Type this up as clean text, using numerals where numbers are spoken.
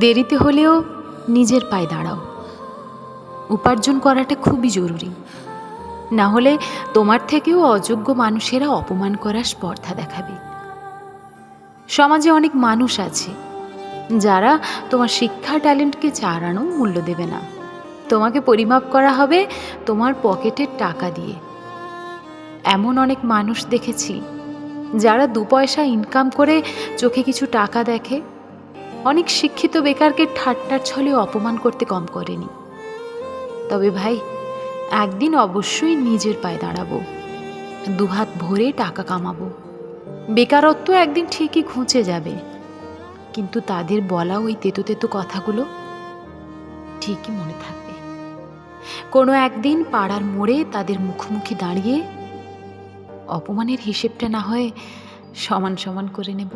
দেরিতে হলেও নিজের পায়ে দাঁড়াও। উপার্জন করাটা খুবই জরুরি, না হলে তোমার থেকেও অযোগ্য মানুষেরা অপমান করার স্পর্ধা দেখাবে। সমাজে অনেক মানুষ আছে যারা তোমার শিক্ষা ট্যালেন্টকে 4 আনাও মূল্য দেবে না। তোমাকে পরিমাপ করা হবে তোমার পকেটের টাকা দিয়ে। এমন অনেক মানুষ দেখেছি যারা 2 পয়সা ইনকাম করে চোখে কিছু টাকা দেখে। অনেক শিক্ষিত বেকারকে ঠাট্টার ছলে অপমান করতে কম করেনি। তবে ভাই, একদিন অবশ্যই নিজের পায়ে দাঁড়াবো, 2 হাত ভরে টাকা কামাবো। বেকারত্ব একদিন ঠিকই ঘুচে যাবে, কিন্তু তাদের বলা ওই তেতো তেতো কথাগুলো ঠিকই মনে থাকবে। কোনো একদিন পাড়ার মোড়ে তাদের মুখোমুখি দাঁড়িয়ে অপমানের হিসেবটা না হয় সমান সমান করে নেব।